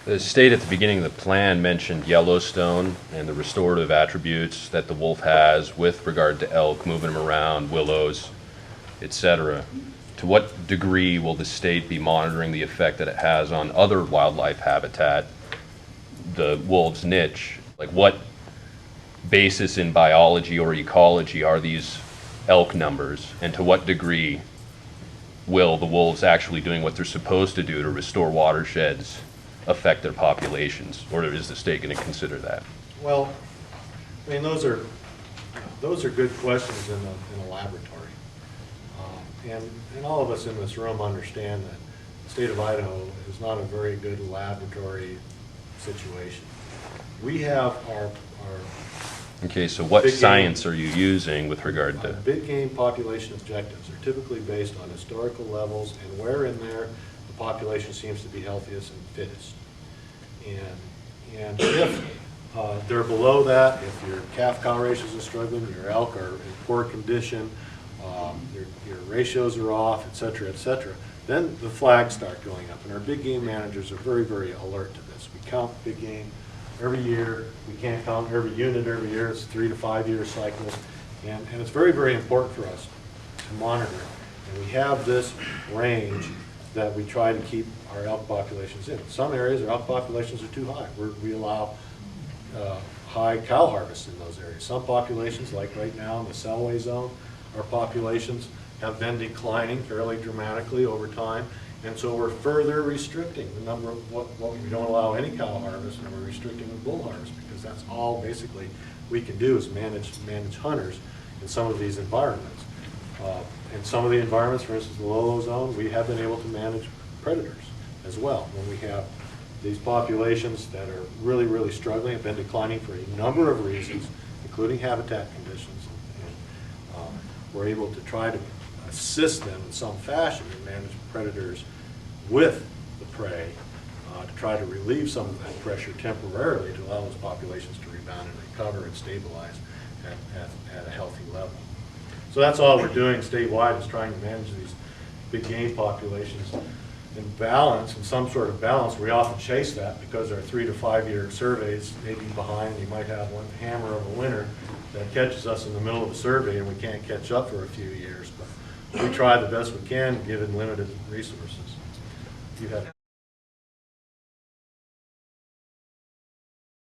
The state at the beginning of the plan mentioned Yellowstone and the restorative attributes that the wolf has with regard to elk, moving them around, willows, etc. To what degree will the state be monitoring the effect that it has on other wildlife habitat, the wolf's niche? Like, what basis in biology or ecology are these elk numbers, and to what degree will the wolves actually doing what they're supposed to do to restore watersheds affect their populations, or is the state going to consider that? Well, I mean, those are good questions in a laboratory. And all of us in this room understand that the state of Idaho is not a very good laboratory situation. We have our Okay, so what science are you using with regard to? Big game population objectives are typically based on historical levels and where in there the population seems to be healthiest and fittest. And if they're below that, if your calf-cow ratios are struggling, your elk are in poor condition, your ratios are off, et cetera, then the flags start going up. And our big game managers are very, very alert to this. We count big game every year. We can't count every unit every year. It's 3 to 5 year cycles. And it's very, very important for us to monitor. And we have this range that we try to keep our elk populations in. Some areas, our elk populations are too high. We allow high cow harvests in those areas. Some populations, like right now in the Selway zone, our populations have been declining fairly dramatically over time. And so we're further restricting the number of what we don't allow any cow harvest, and we're restricting the bull harvest, because that's all basically we can do is manage hunters in some of these environments. In some of the environments, for instance, the low zone, we have been able to manage predators as well. When we have these populations that are really, really struggling, have been declining for a number of reasons, including habitat conditions. And we're able to try to assist them in some fashion in managing predators with the prey to try to relieve some of that pressure temporarily to allow those populations to rebound and recover and stabilize at a healthy level. So that's all we're doing statewide, is trying to manage these big game populations in balance, in some sort of balance. We often chase that because our 3 to 5 year surveys may be behind. You might have one hammer of a winter that catches us in the middle of a survey and we can't catch up for a few years. But we try the best we can given limited resources. You have